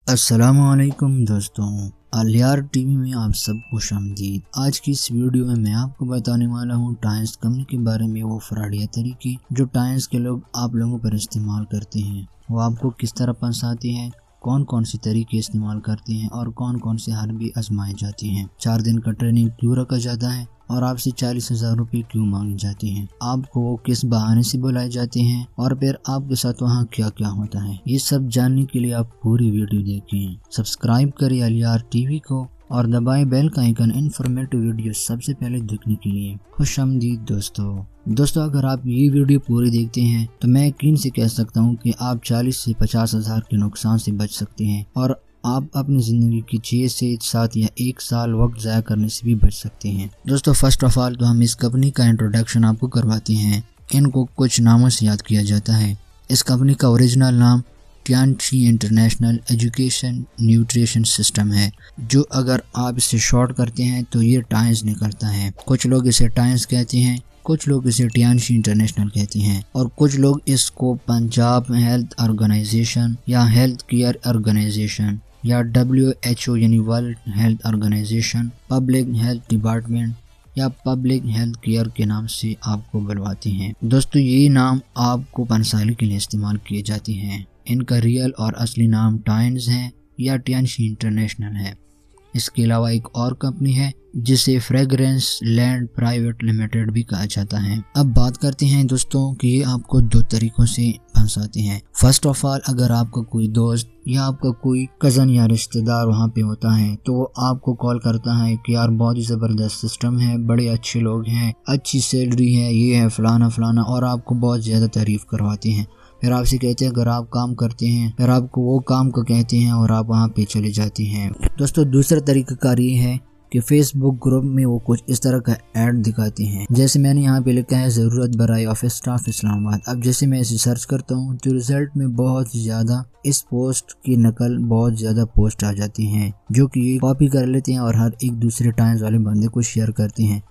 अस्सलामुअलैकुम दोस्तों, अलियार टीवी में आप सबको खुशामदीद। आज की इस वीडियो में मैं आपको बताने वाला हूँ टाइम्स कंपनी के बारे में, वो फ्रॉडिया तरीके जो टाइम्स के लोग आप लोगों पर इस्तेमाल करते हैं, वो आपको किस तरह फंसाते हैं, कौन कौन से तरीके इस्तेमाल करते हैं और कौन कौन से हरबी आजमाए जाते हैं, 4 दिन का ट्रेनिंग क्यों रखा जाता है और आपसे 40,000 रुपये क्यों मांगे जाते हैं, आपको वो किस बहाने से बुलाए जाते हैं और फिर आपके साथ वहाँ क्या क्या होता है। ये सब जानने के लिए आप पूरी वीडियो देखें। सब्सक्राइब करें अलियार टीवी को और दबाएं बेल का आइकन इन्फॉर्मेटिव वीडियो सबसे पहले देखने के लिए। खुशामदीद दोस्तों, अगर आप ये वीडियो पूरी देखते हैं तो मैं यकीन से कह सकता हूँ कि आप 40 से 50,000 के नुकसान से बच सकते हैं और आप अपनी ज़िंदगी की 6 से 7 या 1 साल वक्त ज़ाया करने से भी बच सकते हैं। दोस्तों, फर्स्ट ऑफ ऑल तो हम इस कंपनी का इंट्रोडक्शन आपको करवाते हैं। इनको कुछ नामों से याद किया जाता है। इस कंपनी का ओरिजिनल नाम टियानशी इंटरनेशनल एजुकेशन न्यूट्रिशन सिस्टम है, जो अगर आप इसे शॉर्ट करते हैं तो ये टाइम्स निकलता है। कुछ लोग इसे टाइम्स कहते हैं, कुछ लोग इसे टियानशी इंटरनेशनल कहते हैं और कुछ लोग इसको पंजाब हेल्थ ऑर्गेनाइजेशन या हेल्थ केयर ऑर्गेनाइजेशन या WHO यानी world health organisation, public health department या पब्लिक हेल्थ केयर के नाम से आपको बुलवाते हैं। दोस्तों, ये नाम आपको फंसाने के लिए इस्तेमाल किए जाते हैं। इनका रियल और असली नाम टाइम्स है या टियानशी इंटरनेशनल है। इसके अलावा एक और कंपनी है जिसे फ्रेग्रेंस लैंड प्राइवेट लिमिटेड भी कहा जाता है। अब बात करते हैं दोस्तों कि ये आपको 2 तरीकों से फंसाते हैं। फर्स्ट ऑफ ऑल, अगर आपका कोई दोस्त या आपका कोई कज़न या रिश्तेदार वहाँ पे होता है तो वो आपको कॉल करता है कि यार बहुत ही ज़बरदस्त सिस्टम है, बड़े अच्छे लोग हैं, अच्छी सैलरी है, ये है फलाना फलाना, और आपको बहुत ज़्यादा तारीफ़ करवाते हैं। फिर आपसे कहते हैं अगर आप काम करते हैं, फिर आपको वो काम को कहते हैं और आप वहाँ पे चले जाते हैं। दोस्तों, दूसरा तरीक़ाकार ये है कि फेसबुक ग्रुप में वो कुछ इस तरह का ऐड दिखाते हैं, जैसे मैंने यहाँ पे लिखा है ज़रूरत बराए ऑफिस स्टाफ इस्लामाबाद। अब जैसे मैं इसे सर्च करता हूँ तो रिजल्ट में बहुत ज़्यादा इस पोस्ट की नकल बहुत ज़्यादा पोस्ट आ जाती हैं, जो कि ये कॉपी कर लेते हैं और हर एक दूसरे टाइम्स वाले बंदे को शेयर करते हैं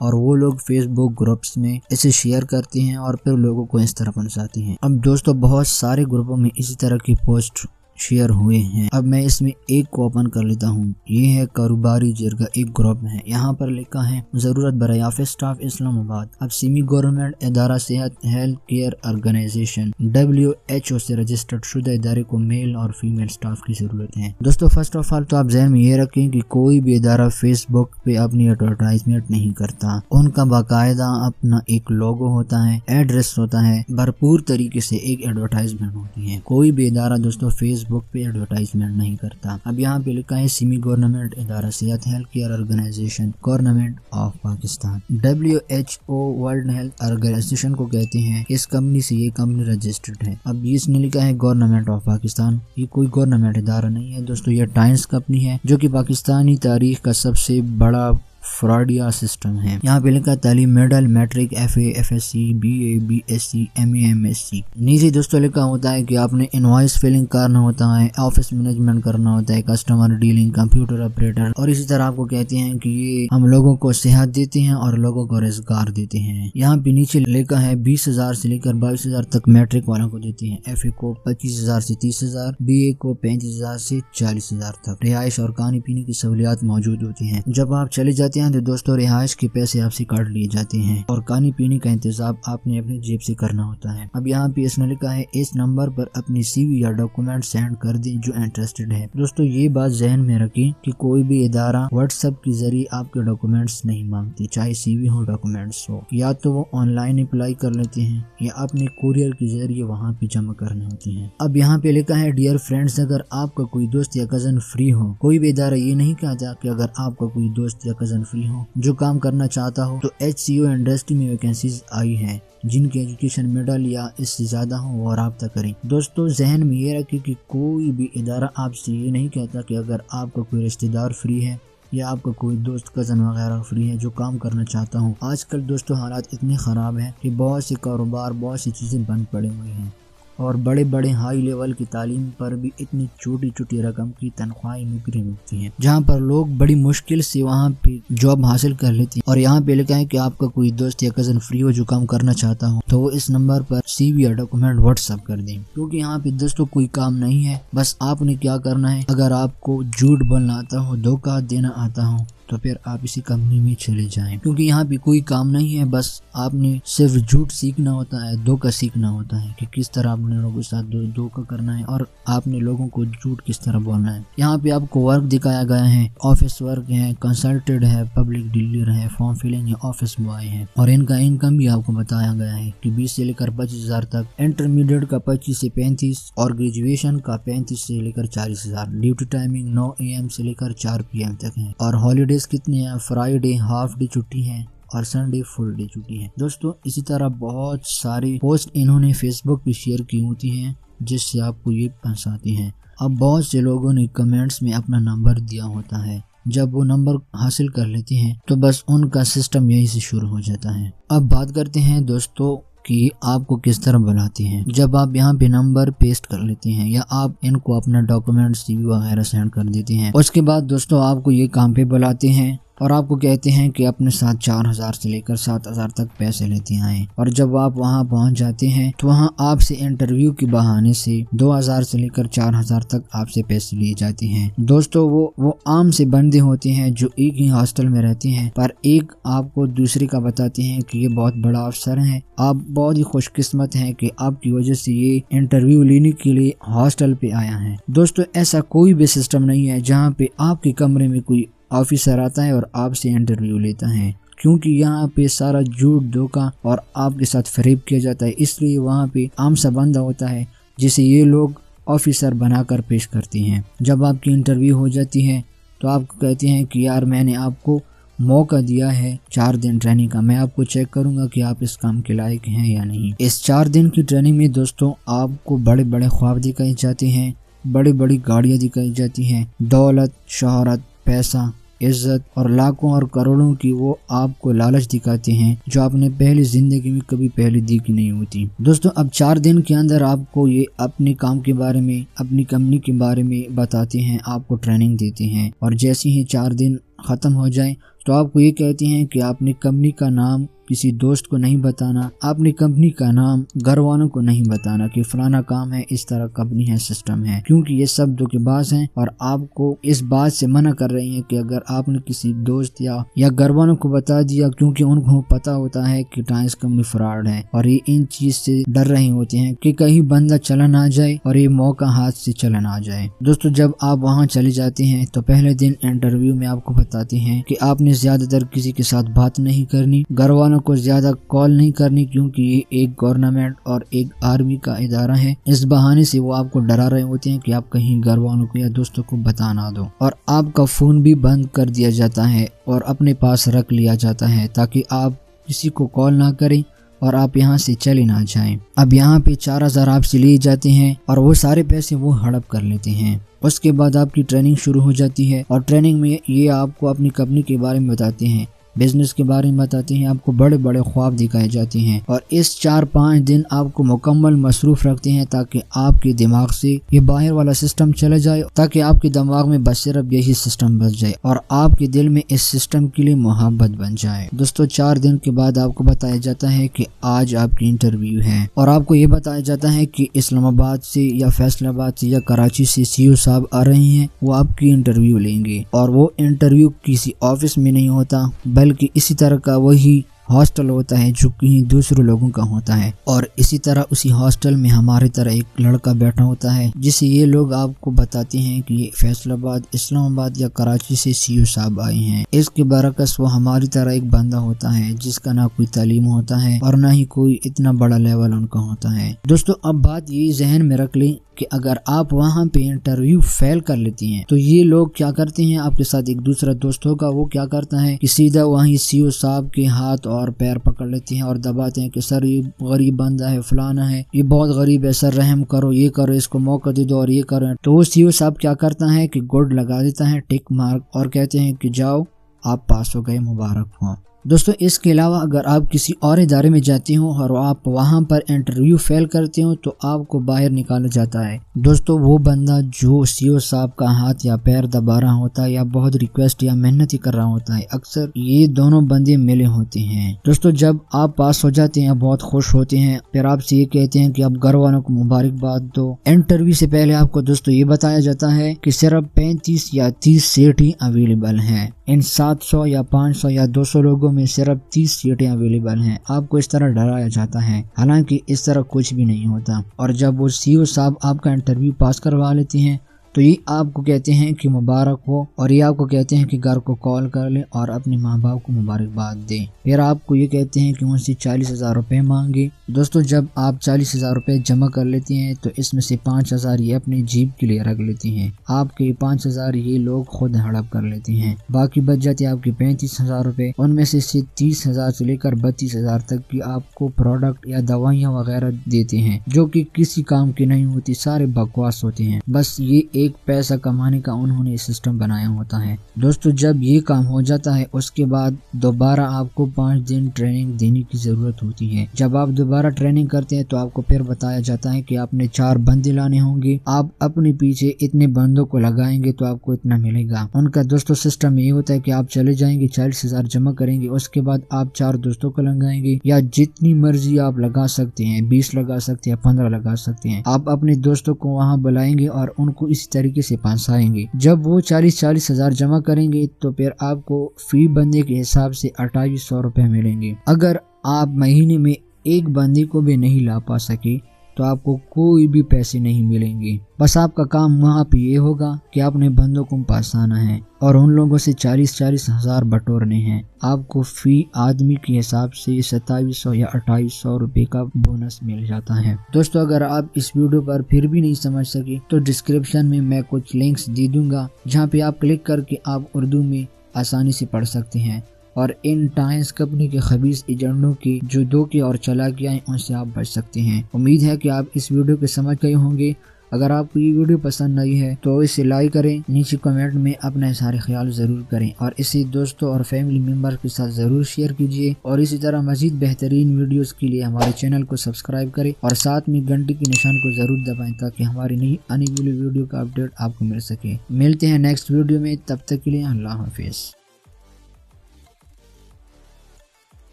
और वो लोग फेसबुक ग्रुप्स में इसे शेयर करते हैं और फिर लोगों को इस तरह फंसाते हैं। अब दोस्तों, बहुत सारे ग्रुपों में इसी तरह की पोस्ट शेयर हुए हैं। अब मैं इसमें एक को ओपन कर लेता हूँ। ये है कारोबारी जिरगा, एक ग्रुप है। यहाँ पर लिखा है ज़रूरत बराए ऑफिस स्टाफ इस्लामाबाद। अब सेमी गवर्नमेंट इदारा सेहत हेल्थ केयर ऑर्गेनाइजेशन WHO से रजिस्टर्ड शुदा इदारे को मेल और फीमेल स्टाफ की जरूरत है। दोस्तों, फर्स्ट ऑफ ऑल तो आप जहन में ये रखें कि कोई भी इदारा फेसबुक पे अपनी एडवर्टाइजमेंट नहीं करता। उनका बाकायदा अपना एक लोगो होता है, एड्रेस होता है, भरपूर तरीके से एक एडवर्टाइजमेंट होती है। कोई भी इदारा दोस्तों फेसबुक पे एडवर्टाइजमेंट नहीं करता। अब यहाँ पे लिखा है सेमी गवर्नमेंट इदारा सेहत health care organisation government of Pakistan. WHO world health organisation को कहते हैं। इस कंपनी से ये कंपनी रजिस्टर्ड है। अब इसने लिखा है गवर्नमेंट ऑफ पाकिस्तान। ये कोई गवर्नमेंट इदारा नहीं है दोस्तों, ये टाइम्स कंपनी है जो कि पाकिस्तानी तारीख का सबसे बड़ा फ्रॉडिया सिस्टम है। यहाँ पे लिखा तालीम medal matric FA FSC BA BSc MA MSc। नीचे दोस्तों लिखा होता है कि आपने इनवॉइस फिलिंग करना होता है, ऑफिस मैनेजमेंट करना होता है, कस्टमर डीलिंग, कंप्यूटर ऑपरेटर, और इसी तरह आपको कहते हैं कि ये हम लोगों को सेहत देते हैं और लोगों को रोजगार देते हैं। यहाँ पे नीचे लिखा है 20,000 से लेकर 22,000 तक मैट्रिक वालों को देते हैं, FA को 25,000 से 30,000, BA को 35,000 से 40,000 तक। रिहाइश और खाने पीने की सहूलियात मौजूद होती है। जब आप चले जाते हैं तो दोस्तों रिहाइश के पैसे आपसे काट लिए जाते हैं और खाने पीने का इंतजाम आपने अपनी जेब से करना होता है। अब यहाँ पे इसने लिखा है इस नंबर पर अपनी CV या डॉक्यूमेंट सेंड कर दें जो इंटरेस्टेड है। दोस्तों, ये बात जहन में रखें कि कोई भी इदारा व्हाट्सएप के जरिए आपके डॉक्यूमेंट्स नहीं मांगती, चाहे CV हो डॉक्यूमेंट्स हो, या तो वो ऑनलाइन अप्लाई कर लेते हैं या अपने कुरियर के जरिए वहाँ पे जमा करने होते हैं। अब यहाँ पे लिखा है डियर फ्रेंड्स, अगर आपका कोई दोस्त या कजन फ्री हो, कोई भी इदारा ये नहीं कहता कि अगर आपका कोई दोस्त या कजन फ्री हो जो काम करना चाहता हो तो HCO इंडस्ट्री में वैकेंसीज आई हैं, जिनकी एजुकेशन मिडल या इससे ज्यादा हो वो राब्ता करें। दोस्तों, जहन में ये रखें कि कोई भी इदारा आपसे ये नहीं कहता कि अगर आपका कोई रिश्तेदार फ्री है या आपका कोई दोस्त कज़न वगैरह फ्री है जो काम करना चाहता हूँ। आजकल दोस्तों हालात इतने ख़राब हैं कि बहुत से कारोबार, बहुत सी चीज़ें बंद पड़े हुए हैं और बड़े बड़े हाई लेवल की तालीम पर भी इतनी छोटी छोटी रकम की तनख्वाही नौकरी मिलती है, जहाँ पर लोग बड़ी मुश्किल से वहाँ पे जॉब हासिल कर लेते हैं। और यहाँ पे लिखा है कि आपका कोई दोस्त या कजन फ्री हो जो काम करना चाहता हो तो वो इस नंबर पर CV या डॉक्यूमेंट व्हाट्सएप कर दें, क्योंकि यहाँ पे दोस्तों कोई काम नहीं है। बस आपने क्या करना है, अगर आपको झूठ बोलना आता हो, धोखा देना आता हो तो फिर आप इसी कंपनी में चले जाएं, क्योंकि यहाँ पे कोई काम नहीं है। बस आपने सिर्फ झूठ सीखना होता है, धोखा सीखना होता है कि किस तरह अपने लोगों के साथ धोखा करना है और आपने लोगों को झूठ किस तरह बोलना है। यहाँ पे आपको वर्क दिखाया गया है, ऑफिस वर्क है, कंसल्टेंट है, पब्लिक डीलर है, फॉर्म फिलिंग है, ऑफिस बॉय है। और इनका इनकम भी आपको बताया गया है कि 20 से लेकर 25,000 तक, इंटरमीडिएट का 25 से 35 और ग्रेजुएशन का 35 से लेकर 40,000। ड्यूटी टाइमिंग 9 AM से लेकर 4 PM तक है। और हॉलीडेज कितने हैं, फ्राइडे हाफ डे छुट्टी है और संडे फुल डे छुट्टी है। दोस्तों इसी तरह बहुत सारी पोस्ट इन्होंने फेसबुक पे शेयर की होती हैं जिससे आपको ये फंसाती हैं। अब बहुत से लोगों ने कमेंट्स में अपना नंबर दिया होता है, जब वो नंबर हासिल कर लेते हैं तो बस उनका सिस्टम यही से शुरू हो जाता है। अब बात करते हैं दोस्तों कि आपको किस तरह बुलाते हैं। जब आप यहाँ पे नंबर पेस्ट कर लेते हैं या आप इनको अपना डॉक्यूमेंट CV वगैरह सेंड कर देते हैं, उसके बाद दोस्तों आपको ये काम पे बुलाते हैं और आपको कहते हैं कि अपने साथ 4,000 से लेकर 7,000 तक पैसे लेते आए। और जब आप वहां पहुंच जाते हैं तो वहां आपसे इंटरव्यू के बहाने से 2,000 से लेकर 4,000 तक आपसे पैसे लिए जाते हैं। दोस्तों वो आम से बंदे होते हैं जो एक ही हॉस्टल में रहते हैं, पर एक आपको दूसरे का बताते हैं कि ये बहुत बड़ा अफसर है, आप बहुत ही खुशकिस्मत हैं कि आपकी वजह से ये इंटरव्यू लेने के लिए हॉस्टल पे आया है। दोस्तों ऐसा कोई भी सिस्टम नहीं है जहाँ पे आपके कमरे में कोई ऑफिसर आता है और आपसे इंटरव्यू लेता है, क्योंकि यहाँ पे सारा झूठ, धोखा और आपके साथ फरेब किया जाता है। इसलिए वहाँ पे आम सा बंदा होता है जिसे ये लोग ऑफिसर बनाकर पेश करते हैं। जब आपकी इंटरव्यू हो जाती है तो आपको कहते हैं कि यार मैंने आपको मौका दिया है 4 दिन ट्रेनिंग का, मैं आपको चेक करूंगा कि आप इस काम के लायक हैं या नहीं। इस 4 दिन की ट्रेनिंग में दोस्तों आपको बड़े बड़े ख्वाब दिखाए जाते हैं, बड़ी बड़ी गाड़ियाँ दिखाई जाती हैं, दौलत, शोहरत, पैसा, इज्जत और लाखों और करोड़ों की वो आपको लालच दिखाते हैं जो आपने पहली जिंदगी में कभी पहले देखी नहीं होती। दोस्तों अब 4 दिन के अंदर आपको ये अपने काम के बारे में, अपनी कंपनी के बारे में बताते हैं, आपको ट्रेनिंग देते हैं। और जैसे ही 4 दिन खत्म हो जाए तो आपको ये कहते हैं कि आपने कंपनी का नाम किसी दोस्त को नहीं बताना, आपने कंपनी का नाम घर वालों को नहीं बताना कि फलाना काम है, इस तरह कंपनी है, सिस्टम है, क्योंकि ये सब धोखेबाज हैं और आपको इस बात से मना कर रही हैं कि अगर आपने किसी दोस्त या घर वालों को बता दिया, क्योंकि उनको पता होता है कि टाइम्स कंपनी फ्रॉड है और ये इन चीज से डर रहे होते हैं कि कहीं बंदा चला ना जाए और ये मौका हाथ से चला ना जाए। दोस्तों जब आप वहाँ चले जाते हैं तो पहले दिन इंटरव्यू में आपको बताते हैं कि आपने ज्यादातर किसी के साथ बात नहीं करनी, घर वालों को ज्यादा कॉल नहीं करनी, क्योंकि ये एक गवर्नमेंट और एक आर्मी का इदारा है। इस बहाने से वो आपको डरा रहे होते हैं कि आप कहीं घर वालों को या दोस्तों को बता ना दो। और आपका फोन भी बंद कर दिया जाता है और अपने पास रख लिया जाता है ताकि आप किसी को कॉल ना करें और आप यहाँ से चले ना जाएं। अब यहाँ पे 4,000 आपसे लिए जाते हैं और वो सारे पैसे वो हड़प कर लेते हैं। उसके बाद आपकी ट्रेनिंग शुरू हो जाती है और ट्रेनिंग में ये आपको अपनी कंपनी के बारे में बताते हैं, बिजनेस के बारे में बताते हैं, आपको बड़े बड़े ख्वाब दिखाए जाते हैं। और इस 4-5 दिन आपको मुकम्मल मसरूफ रखते हैं ताकि आपके दिमाग से ये बाहर वाला सिस्टम चला जाए, ताकि आपके दिमाग में बस सिर्फ यही सिस्टम बच जाए और आपके दिल में इस सिस्टम के लिए मोहब्बत बन जाए। दोस्तों 4 दिन के बाद आपको बताया जाता है कि आज आपकी इंटरव्यू है और आपको ये बताया जाता है कि इस्लामाबाद से या फैसलाबाद से या कराची से CEO साहब आ रहे हैं, वो आपकी इंटरव्यू लेंगे। और वो इंटरव्यू किसी ऑफिस में नहीं होता बल्कि इसी तरह का वही हॉस्टल होता है जो कहीं दूसरे लोगों का होता है। और इसी तरह उसी हॉस्टल में हमारी तरह एक लड़का बैठा होता है जिसे ये लोग आपको बताते हैं कि ये फैसलाबाद, इस्लामाबाद या कराची से CEO साहब आए हैं। इसके बरकस वो हमारी तरह एक बंदा होता है जिसका ना कोई तालीम होता है और ना ही कोई इतना बड़ा लेवल उनका होता है। दोस्तों अब बात ये जहन में रख लें कि अगर आप वहाँ पे इंटरव्यू फेल कर लेती हैं तो ये लोग क्या करते हैं, आपके साथ एक दूसरा दोस्त होगा, वो क्या करता है कि सीधा वहीं CEO साहब के हाथ और पैर पकड़ लेते हैं और दबाते हैं कि सर ये गरीब बंदा है, फलाना है, ये बहुत गरीब है, सर रहम करो, ये करो, इसको मौका दे दो और ये करो। तो वो CEO साहब क्या करता है कि गुड लगा देता है, टिक मार्क, और कहते हैं कि जाओ आप पास हो गए, मुबारक हो। दोस्तों इसके अलावा अगर आप किसी और इदारे में जाते हो और आप वहां पर इंटरव्यू फेल करते हो तो आपको बाहर निकाला जाता है। दोस्तों वो बंदा जो सीईओ साहब का हाथ या पैर दबा रहा होता है या बहुत रिक्वेस्ट या मेहनत ही कर रहा होता है, अक्सर ये दोनों बंदे मिले होते हैं। दोस्तों जब आप पास हो जाते हैं बहुत खुश होते हैं, फिर आपसे ये कहते हैं कि आप घर वालों को मुबारकबाद दो। इंटरव्यू से पहले आपको दोस्तों ये बताया जाता है कि सिर्फ 35 या 30 सीट ही अवेलेबल है। इन 700 या 500 या 200 लोगों में सिर्फ 30 सीटें अवेलेबल हैं। आपको इस तरह डराया जाता है, हालांकि इस तरह कुछ भी नहीं होता। और जब वो सीईओ साहब आपका इंटरव्यू पास करवा लेते हैं तो ये आपको कहते हैं कि मुबारक हो, और ये आपको कहते हैं कि घर को कॉल कर लें और अपने माँ बाप को मुबारकबाद दें। फिर आपको ये कहते हैं कि उनसे 40,000 रुपये मांगे। दोस्तों जब आप 40,000 रुपये जमा कर लेते हैं तो इसमें से 5,000 ये अपनी जेब के लिए रख लेते हैं। आपके 5,000 ये लोग खुद हड़प कर लेते हैं। बाकी बच जाते हैं आपके 35,000 रुपये। उनमें से 30,000 से लेकर 32,000 तक की आपको प्रोडक्ट या दवाइयाँ वगैरह देते हैं, जो कि किसी काम की नहीं होती, सारे बकवास होते हैं। बस ये एक पैसा कमाने का उन्होंने सिस्टम बनाया होता है। दोस्तों जब ये काम हो जाता है उसके बाद दोबारा आपको 5 दिन ट्रेनिंग देने की जरूरत होती है। जब आप दोबारा ट्रेनिंग करते हैं तो आपको फिर बताया जाता है कि आपने 4 बंदे लाने होंगे, आप अपने पीछे इतने बंदों को लगाएंगे तो आपको इतना मिलेगा। उनका दोस्तों सिस्टम ये होता है कि आप चले जाएंगे, 40,000 जमा करेंगे, उसके बाद आप 4 दोस्तों को लगाएंगे, या जितनी मर्जी आप लगा सकते हैं, 20 लगा सकते हैं, 15 लगा सकते हैं। आप अपने दोस्तों को वहाँ बुलाएंगे और उनको इसी तरीके से फंसाएंगे। जब वो 40,000 जमा करेंगे तो फिर आपको फी बंदे के हिसाब से 2800 रुपये मिलेंगे। अगर आप महीने में एक बंदे को भी नहीं ला पा सके तो आपको कोई भी पैसे नहीं मिलेंगे। बस आपका काम वहाँ पे ये होगा कि आपने बंदों को फंसाना है और उन लोगों से 40,000 बटोरने हैं। आपको फी आदमी के हिसाब से 2700 या 2800 रुपये का बोनस मिल जाता है। दोस्तों अगर आप इस वीडियो पर फिर भी नहीं समझ सके तो डिस्क्रिप्शन में मैं कुछ लिंक्स दे दूंगा, जहाँ पे आप क्लिक करके आप उर्दू में आसानी से पढ़ सकते हैं और इन टाइम्स कंपनी के खबीस एजेंटों की जो धोखे और चालाकियां हैं उनसे आप बच सकते हैं। उम्मीद है कि आप इस वीडियो को समझ गए होंगे। अगर आपको ये वीडियो पसंद आई है तो इसे लाइक करें, नीचे कमेंट में अपने सारे ख्याल जरूर करें और इसे दोस्तों और फैमिली मेंबर के साथ जरूर शेयर कीजिए। और इसी तरह मजीद बेहतरीन वीडियोस के लिए हमारे चैनल को सब्सक्राइब करें और साथ में घंटी के निशान को जरूर दबाएं ताकि हमारी नई आने वाली वीडियो का अपडेट आपको मिल सके। मिलते हैं नेक्स्ट वीडियो में, तब तक के लिए अल्लाह हाफिज।